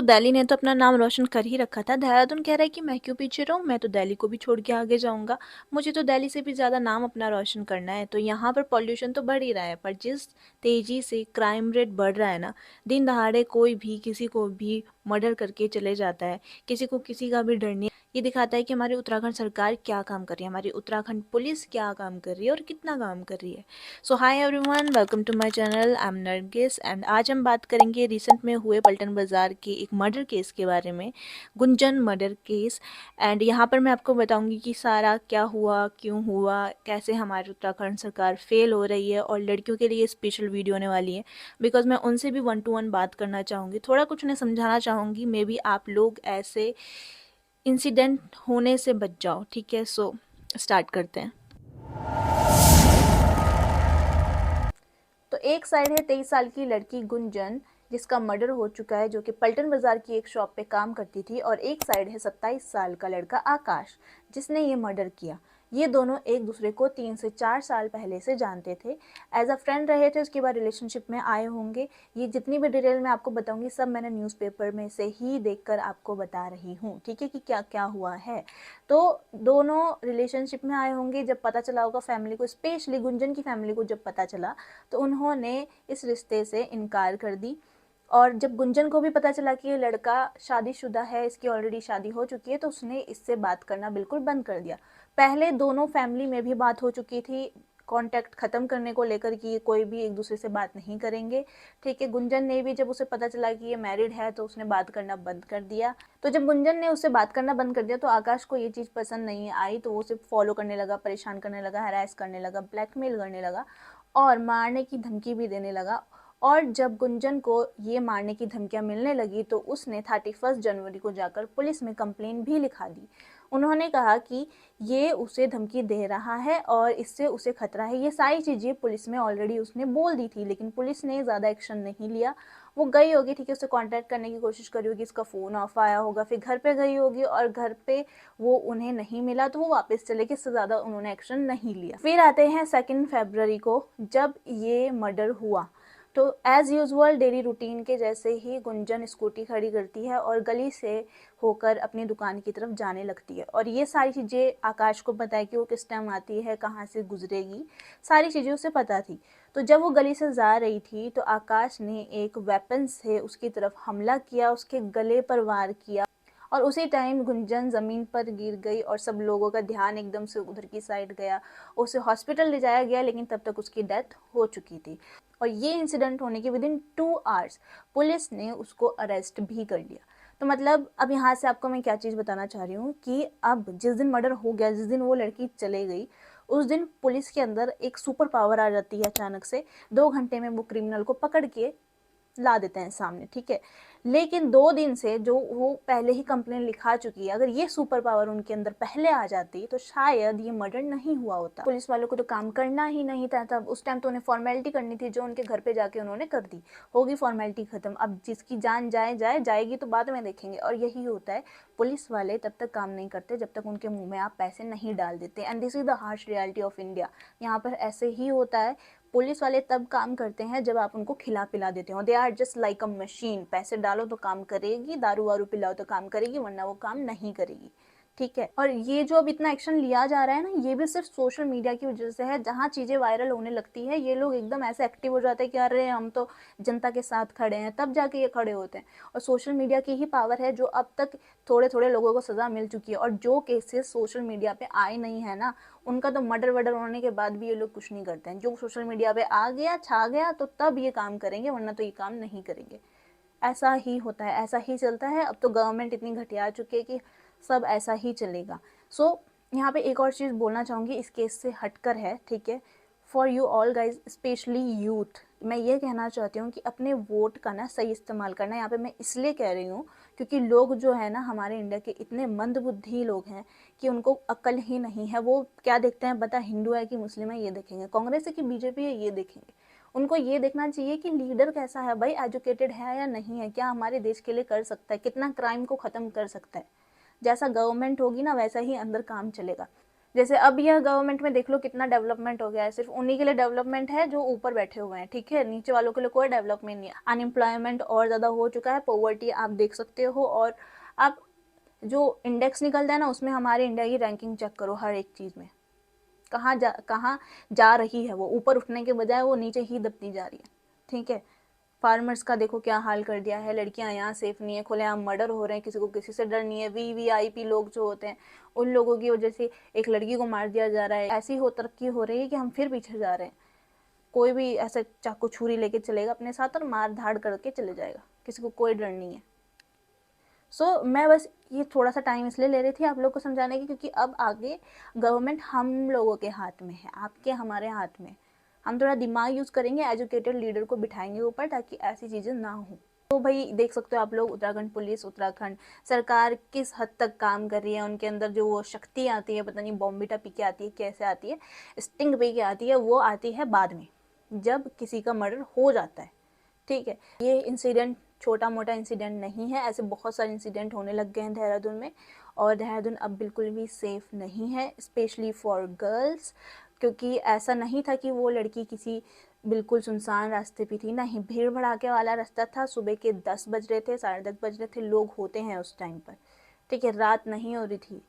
तो दिल्ली ने तो अपना नाम रोशन कर ही रखा था। देहरादून कह रहा है कि मैं क्यों पीछे रहूँ, मैं तो दिल्ली को भी छोड़ के आगे जाऊँगा। मुझे तो दिल्ली से भी ज़्यादा नाम अपना रोशन करना है। तो यहाँ पर पॉल्यूशन तो बढ़ ही रहा है, पर जिस तेज़ी से क्राइम रेट बढ़ रहा है ना, दिन दहाड़े कोई भी किसी को भी मर्डर करके चले जाता है, किसी को किसी का भी डर नहीं है। ये दिखाता है कि हमारी उत्तराखंड सरकार क्या काम कर रही है, हमारी उत्तराखंड पुलिस क्या काम कर रही है और कितना काम कर रही है। So hi everyone, welcome to my channel. I am Nargis and आज हम बात करेंगे रिसेंट में हुए पलटन बाज़ार के एक मर्डर केस के बारे में, गुंजन मर्डर केस। एंड यहाँ पर मैं आपको बताऊंगी कि सारा क्या हुआ, क्यों हुआ, कैसे हमारी उत्तराखंड सरकार फेल हो रही है। और लड़कियों के लिए स्पेशल वीडियो होने वाली है, बिकॉज मैं उनसे भी 1 to 1 बात करना चाहूँगी, थोड़ा कुछ उन्हें समझाना चाहूँगी। मे बी आप लोग ऐसे इंसिडेंट होने से बच जाओ। ठीक है, सो स्टार्ट करते हैं। तो एक साइड है 23 साल की लड़की गुंजन, जिसका मर्डर हो चुका है, जो कि पलटन बाजार की एक शॉप पे काम करती थी। और एक साइड है 27 साल का लड़का आकाश, जिसने ये मर्डर किया। ये दोनों एक दूसरे को 3 से 4 साल पहले से जानते थे, एज अ फ्रेंड रहे थे, उसके बाद रिलेशनशिप में आए होंगे। ये जितनी भी डिटेल मैं आपको बताऊंगी सब मैंने न्यूज़पेपर में से ही देखकर आपको बता रही हूँ, ठीक है, कि क्या क्या हुआ है। तो दोनों रिलेशनशिप में आए होंगे। जब पता चला होगा फैमिली को, स्पेशली गुंजन की फैमिली को जब पता चला, तो उन्होंने इस रिश्ते से इनकार कर दी। और जब गुंजन को भी पता चला कि ये लड़का शादीशुदा है, इसकी ऑलरेडी शादी हो चुकी है, तो उसने इससे बात करना बिल्कुल बंद कर दिया। पहले दोनों फैमिली में भी बात हो चुकी थी कांटेक्ट ख़त्म करने को लेकर, कि कोई भी एक दूसरे से बात नहीं करेंगे। ठीक है, गुंजन ने भी जब उसे पता चला कि ये मैरिड है, तो उसने बात करना बंद कर दिया। तो जब गुंजन ने उससे बात करना बंद कर दिया, तो आकाश को ये चीज़ पसंद नहीं आई। तो वो उसे फॉलो करने लगा, परेशान करने लगा, हैरेस करने लगा, ब्लैकमेल करने लगा और मारने की धमकी भी देने लगा। और जब गुंजन को ये मारने की धमकियां मिलने लगी, तो उसने 31 जनवरी को जाकर पुलिस में कंप्लेन भी लिखा दी। उन्होंने कहा कि ये उसे धमकी दे रहा है और इससे उसे खतरा है। ये सारी चीज़ें पुलिस में ऑलरेडी उसने बोल दी थी, लेकिन पुलिस ने ज़्यादा एक्शन नहीं लिया। वो गई होगी, ठीक है, उसे कांटेक्ट करने की कोशिश करी होगी, इसका फ़ोन ऑफ आया होगा, फिर घर पे गई होगी और घर पे वो उन्हें नहीं मिला, तो वो वापस चले गए। इससे ज़्यादा उन्होंने एक्शन नहीं लिया। फिर आते हैं 2 फरवरी को, जब ये मर्डर हुआ। तो एज़ यूजुअल डेली रूटीन के जैसे ही गुंजन स्कूटी खड़ी करती है और गली से होकर अपनी दुकान की तरफ जाने लगती है। और ये सारी चीज़ें आकाश को पता है कि वो किस टाइम आती है, कहाँ से गुजरेगी, सारी चीज़ें उसे पता थी। तो जब वो गली से जा रही थी, तो आकाश ने एक वेपन से उसकी तरफ हमला किया, उसके गले पर वार किया। और उसी टाइम गुंजन ज़मीन पर गिर गई और सब लोगों का ध्यान एकदम से उधर की साइड गया। उसे हॉस्पिटल ले जाया गया, लेकिन तब तक उसकी डेथ हो चुकी थी। और ये इंसिडेंट होने के विदिन 2 आवर्स पुलिस ने उसको अरेस्ट भी कर लिया। तो मतलब अब यहाँ से आपको मैं क्या चीज़ बताना चाह रही हूँ, कि अब जिस दिन मर्डर हो गया, जिस दिन वो लड़की चले गई, उस दिन पुलिस के अंदर एक सुपर पावर आ जाती है अचानक से। 2 घंटे में वो क्रिमिनल को पकड़ के ला देते हैं सामने, ठीक है। लेकिन 2 दिन से जो वो पहले ही कंप्लेन लिखा चुकी है, अगर ये सुपर पावर उनके अंदर पहले आ जाती, तो शायद ये मर्डर नहीं हुआ होता। पुलिस वालों को तो काम करना ही नहीं था तब, उस टाइम तो उन्हें फॉर्मेलिटी करनी थी, जो उनके घर पे जाके उन्होंने कर दी। होगी फॉर्मेलिटी खत्म। अब जिसकी जान जाए जाए, जाएगी तो बाद में देखेंगे। और यही होता है, पुलिस वाले तब तक काम नहीं करते जब तक उनके मुंह में आप पैसे नहीं डाल देते। And this is the harsh reality of India. यहाँ पर ऐसे ही होता है। पुलिस वाले तब काम करते हैं जब आप उनको खिला पिला देते हो। They are just like a machine. पैसे डालो तो काम करेगी, दारू वारू पिलाओ तो काम करेगी, वरना वो काम नहीं करेगी, ठीक है। और ये जो अब इतना एक्शन लिया जा रहा है ना, ये भी सिर्फ सोशल मीडिया की वजह से है। जहाँ चीज़ें वायरल होने लगती है, ये लोग एकदम ऐसे एक्टिव हो जाते हैं कि अरे हम तो जनता के साथ खड़े हैं, तब जाके ये खड़े होते हैं। और सोशल मीडिया की ही पावर है, जो अब तक थोड़े थोड़े लोगों को सज़ा मिल चुकी है। और जो केसेस सोशल मीडिया पे आए नहीं है ना, उनका तो मर्डर वर्डर होने के बाद भी ये लोग कुछ नहीं करते हैं। जो सोशल मीडिया पे आ गया, छा गया, तो तब ये काम करेंगे, वरना तो ये काम नहीं करेंगे। ऐसा ही होता है, ऐसा ही चलता है। अब तो गवर्नमेंट इतनी घटिया आ चुकी है कि सब ऐसा ही चलेगा। सो यहाँ पे एक और चीज़ बोलना चाहूँगी, इस केस से हटकर है, ठीक है। For you all guys, specially youth, मैं ये कहना चाहती हूँ कि अपने वोट का ना सही इस्तेमाल करना। यहाँ पे मैं इसलिए कह रही हूँ क्योंकि लोग जो है ना, हमारे इंडिया के इतने मंदबुद्धि लोग हैं कि उनको अक्ल ही नहीं है। वो क्या देखते हैं पता, हिंदू है कि मुस्लिम है ये देखेंगे, कांग्रेस है कि बीजेपी है ये देखेंगे। उनको ये देखना चाहिए कि लीडर कैसा है भाई, एजुकेटेड है या नहीं है, क्या हमारे देश के लिए कर सकता है, कितना क्राइम को ख़त्म कर सकता है। जैसा गवर्नमेंट होगी ना, वैसा ही अंदर काम चलेगा। जैसे अब यह गवर्नमेंट में देख लो कितना डेवलपमेंट हो गया है, सिर्फ उन्हीं के लिए डेवलपमेंट है जो ऊपर बैठे हुए हैं, ठीक है, नीचे वालों के लिए कोई डेवलपमेंट नहीं है। अनएम्प्लॉयमेंट और ज़्यादा हो चुका है, पॉवर्टी आप देख सकते हो, और आप जो इंडेक्स निकलता है ना उसमें हमारे इंडिया की रैंकिंग चेक करो हर एक चीज़ में, कहाँ जा रही है, वो ऊपर उठने के बजाय वो नीचे ही दबती जा रही है, ठीक है। फार्मर्स का देखो क्या हाल कर दिया है, लड़कियां यहाँ सेफ नहीं है, खुलेआम मर्डर हो रहे हैं, किसी को किसी से डर नहीं है। वीवीआईपी लोग जो होते हैं उन लोगों की वजह से एक लड़की को मार दिया जा रहा है। ऐसी हो तरक्की हो रही है कि हम फिर पीछे जा रहे हैं। कोई भी ऐसे चाकू छुरी लेके चलेगा अपने साथ और मार धाड़ करके चले जाएगा, किसी को कोई डर नहीं है। मैं बस ये थोड़ा सा टाइम इसलिए ले रही थी आप लोग को समझाने की, क्योंकि अब आगे गवर्नमेंट हम लोगों के हाथ में है, आपके हमारे हाथ में। हम थोड़ा दिमाग यूज़ करेंगे, एजुकेटेड लीडर को बिठाएंगे ऊपर, ताकि ऐसी चीज़ें ना हो। तो भाई देख सकते हो आप लोग, उत्तराखंड पुलिस, उत्तराखंड सरकार किस हद तक काम कर रही है। उनके अंदर जो वो शक्ति आती है, पता नहीं बॉम्बिटा पी के आती है, कैसे आती है, स्टिंग पी के आती है, वो आती है बाद में, जब किसी का मर्डर हो जाता है, ठीक है। ये इंसिडेंट छोटा मोटा इंसिडेंट नहीं है, ऐसे बहुत सारे इंसिडेंट होने लग गए हैं देहरादून में, और देहरादून अब बिल्कुल भी सेफ़ नहीं है, स्पेशली फॉर गर्ल्स। क्योंकि ऐसा नहीं था कि वो लड़की किसी बिल्कुल सुनसान रास्ते पे थी, नहीं, भीड़ भड़ाके वाला रास्ता था। सुबह के 10 बज रहे थे, 10:30 बज रहे थे, लोग होते हैं उस टाइम पर, ठीक है, रात नहीं हो रही थी,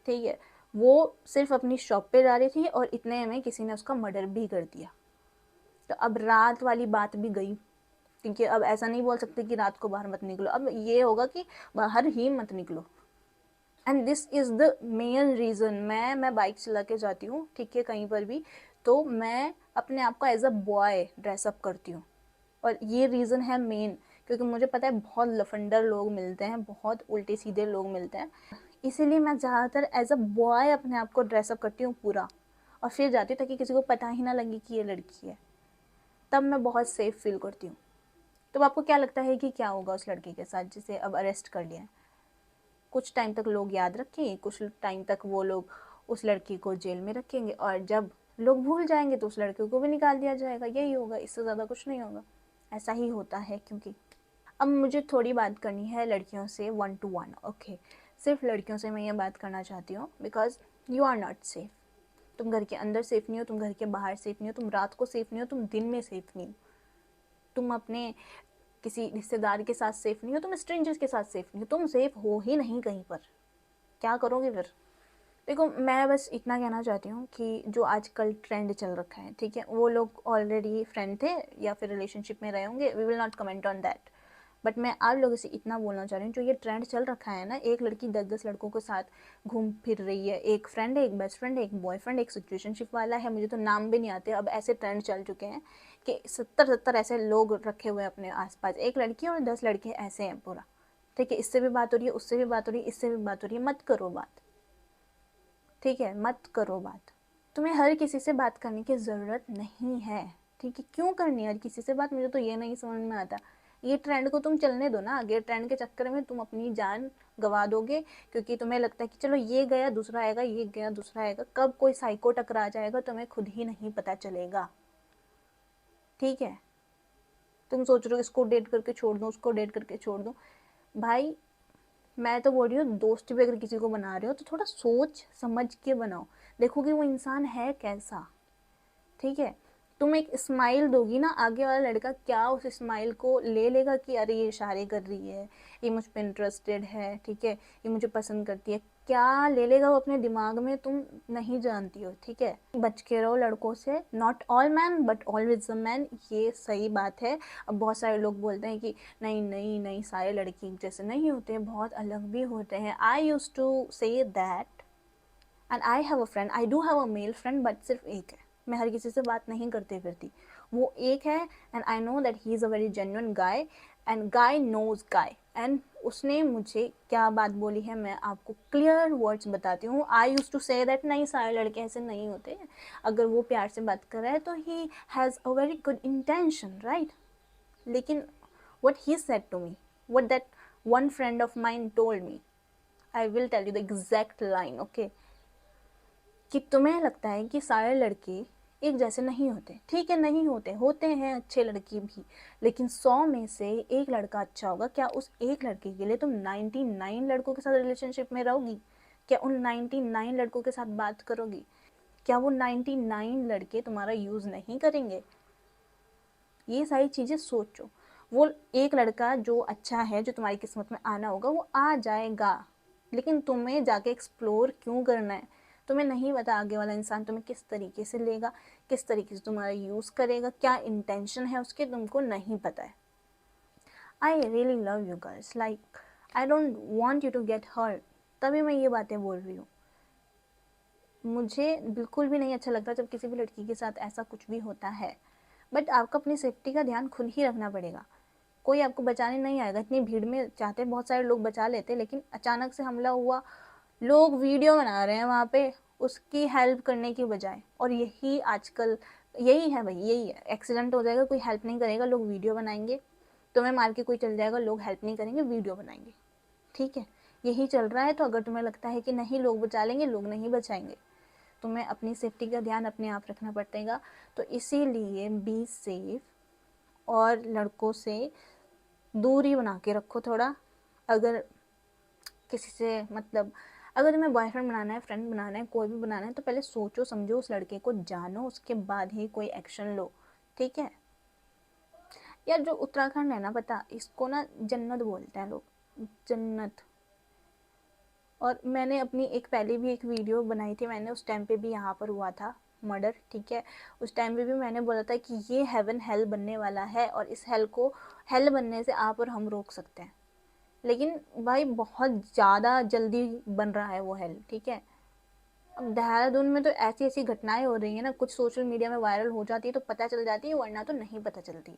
ठीक है। वो सिर्फ अपनी शॉप पे जा रही थी और इतने में किसी ने उसका मर्डर भी कर दिया। तो अब रात वाली बात भी गई, क्योंकि अब ऐसा नहीं बोल सकते कि रात को बाहर मत निकलो, अब ये होगा कि बाहर ही मत निकलो। And this is the main reason. मैं बाइक चला के जाती हूँ, ठीक है, कहीं पर भी, तो मैं अपने आप को एज अ बॉय ड्रेसअप करती हूँ, और ये रीज़न है मेन, क्योंकि मुझे पता है बहुत लफंडर लोग मिलते हैं, बहुत उल्टे सीधे लोग मिलते हैं, इसीलिए मैं ज़्यादातर एज अ बॉय अपने आप को ड्रेसअप करती हूँ पूरा, और फिर जाती हूँ ताकि किसी को पता ही ना लगे कि ये लड़की है। तब मैं बहुत सेफ़ फील करती हूँ। तो आपको क्या लगता है कि क्या होगा उस लड़की के साथ जिसे अब अरेस्ट कर लिया है? कुछ टाइम तक लोग याद रखेंगे, कुछ टाइम तक वो लोग उस लड़की को जेल में रखेंगे, और जब लोग भूल जाएंगे तो उस लड़के को भी निकाल दिया जाएगा। यही होगा, इससे ज़्यादा कुछ नहीं होगा। ऐसा ही होता है। क्योंकि अब मुझे थोड़ी बात करनी है लड़कियों से 1 to 1, ओके। सिर्फ लड़कियों से मैं ये बात करना चाहती हूँ, because you are not safe. तुम घर के अंदर सेफ नहीं हो, तुम घर के बाहर सेफ नहीं हो, तुम रात को सेफ नहीं हो, तुम दिन में सेफ नहीं हो, तुम अपने किसी रिश्तेदार के साथ सेफ नहीं हो, तुम स्ट्रेंजर्स के साथ सेफ नहीं हो, तुम सेफ हो ही नहीं कहीं पर। क्या करोगे फिर? देखो, मैं बस इतना कहना चाहती हूँ कि जो आजकल ट्रेंड चल रखा है, ठीक है, वो लोग ऑलरेडी फ्रेंड थे या फिर रिलेशनशिप में रहे होंगे, we will not comment on that. But मैं आप लोगों से इतना बोलना चाह रही हूँ, जो ये ट्रेंड चल रखा है ना, एक लड़की 10-10 लड़कों के साथ घूम फिर रही है, एक फ्रेंड है, एक बेस्ट फ्रेंड है, एक बॉयफ्रेंड, एक सिचुएशनशिप वाला है, मुझे तो नाम भी नहीं आते, अब ऐसे ट्रेंड चल चुके हैं कि 70-70 ऐसे लोग रखे हुए हैं अपने आसपास, एक लड़की और 10 लड़के ऐसे हैं पूरा, ठीक है। इससे भी बात हो रही है, उससे भी बात हो रही है, इससे भी बात हो रही है, मत करो बात, ठीक है, मत करो बात। तुम्हें हर किसी से बात करने की ज़रूरत नहीं है, ठीक है। क्यों करनी है हर किसी से बात, मुझे तो ये नहीं समझ में आता। ये ट्रेंड को तुम चलने दो ना आगे, ट्रेंड के चक्कर में तुम अपनी जान गवा दोगे, क्योंकि तुम्हें लगता है कि चलो ये गया दूसरा आएगा, ये गया दूसरा आएगा, कब कोई साइको टकरा जाएगा तुम्हें खुद ही नहीं पता चलेगा, ठीक है। तुम सोच रहे हो इसको डेट करके छोड़ दूँ, उसको डेट करके छोड़ दूँ। भाई, मैं तो बोल रही हूँ, दोस्त भी अगर किसी को बना रहे हो तो थोड़ा सोच समझ के बनाओ, देखो कि वो इंसान है कैसा, ठीक है। तुम एक स्माइल दोगी ना, आगे वाला लड़का क्या उस स्माइल को ले लेगा कि अरे ये इशारे कर रही है, ये मुझ पर इंटरेस्टेड है, ठीक है, ये मुझे पसंद करती है, क्या ले लेगा वो अपने दिमाग में, तुम नहीं जानती हो, ठीक है। बच के रहो लड़कों से, not all man but always a man, ये सही बात है। अब बहुत सारे लोग बोलते हैं कि नहीं नहीं नहीं, सारे लड़की जैसे नहीं होते, बहुत अलग भी होते हैं। I use to say that, and I have a friend, I do have a male friend, but सिर्फ एक है, मैं हर किसी से बात नहीं करती फिरती, वो एक है, and I know that he is a very genuine guy, and guy knows guy, and उसने मुझे क्या बात बोली है मैं आपको क्लियर वर्ड्स बताती हूँ। आई यूज टू से दैट नहीं, सारे लड़के ऐसे नहीं होते, अगर वो प्यार से बात कर रहा है तो he has a very good intention, right. लेकिन what he said to me, what that one friend of mine told me, I will tell you the exact line, okay? कि तुम्हें लगता है कि सारे लड़के एक जैसे नहीं होते, ठीक है, नहीं होते, होते हैं अच्छे लड़के भी, लेकिन 100 में से एक लड़का अच्छा होगा। क्या उस एक लड़के के लिए तुम 99 लड़कों के साथ रिलेशनशिप में रहोगी? क्या उन 99 लड़कों के साथ बात करोगी? क्या वो 99 लड़के तुम्हारा यूज़ नहीं करेंगे? ये सारी चीज़ें सोचो। वो एक लड़का जो अच्छा है, जो तुम्हारी किस्मत में आना होगा, वो आ जाएगा, लेकिन तुम्हें जाके एक्सप्लोर क्यों करना है? तुम्हें नहीं पता आगे वाला इंसान तुम्हें किस तरीके से लेगा, किस तरीके से तुम्हारा यूज़ करेगा, क्या इंटेंशन है उसके, तुमको नहीं पता है। I really love you girls, like I don't want you to get hurt, तभी मैं ये बातें बोल रही हूँ। मुझे बिल्कुल भी नहीं अच्छा लगता जब किसी भी लड़की के साथ ऐसा कुछ भी होता है, बट आपको अपनी सेफ्टी का ध्यान खुद ही रखना पड़ेगा। कोई आपको बचाने नहीं आएगा। इतनी भीड़ में चाहते बहुत सारे लोग बचा लेते, लेकिन अचानक से हमला हुआ, लोग वीडियो बना रहे हैं वहाँ पे उसकी हेल्प करने की बजाय। और यही आजकल यही है भाई, यही है। एक्सीडेंट हो जाएगा, कोई हेल्प नहीं करेगा, लोग वीडियो बनाएंगे। तुम्हें मार के कोई चल जाएगा, लोग हेल्प नहीं करेंगे, वीडियो बनाएंगे। ठीक है, यही चल रहा है। तो अगर तुम्हें लगता है कि नहीं लोग बचा लेंगे, लोग नहीं बचाएंगे। तुम्हें अपनी सेफ्टी का ध्यान अपने आप रखना पड़ेगा। तो इसीलिए बी सेफ और लड़कों से दूरी बना के रखो थोड़ा। अगर किसी से मतलब अगर तुम्हें बॉयफ्रेंड बनाना है, फ्रेंड बनाना है, कोई भी बनाना है, तो पहले सोचो समझो, उस लड़के को जानो, उसके बाद ही कोई एक्शन लो। ठीक है यार। जो उत्तराखंड है ना, पता इसको ना जन्नत बोलते हैं लोग, जन्नत। और मैंने अपनी पहले भी एक वीडियो बनाई थी मैंने, उस टाइम पे भी यहाँ पर हुआ था मर्डर। ठीक है, उस टाइम पे भी मैंने बोला था कि ये हेवन हेल बनने वाला है, और इस हेल बनने से आप और हम रोक सकते हैं। लेकिन भाई बहुत ज़्यादा जल्दी बन रहा है वो हेल। ठीक है, अब देहरादून में तो ऐसी ऐसी घटनाएं हो रही है ना, कुछ सोशल मीडिया में वायरल हो जाती है तो पता चल जाती है, वरना तो नहीं पता चलती।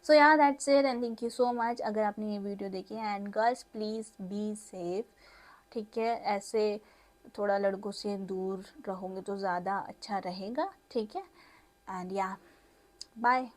सो यार that's it, and thank you so much अगर आपने ये वीडियो देखी है। And girls please be safe. ठीक है, ऐसे थोड़ा लड़कों से दूर रहोगे तो ज़्यादा अच्छा रहेगा। ठीक है, एंड या बाय।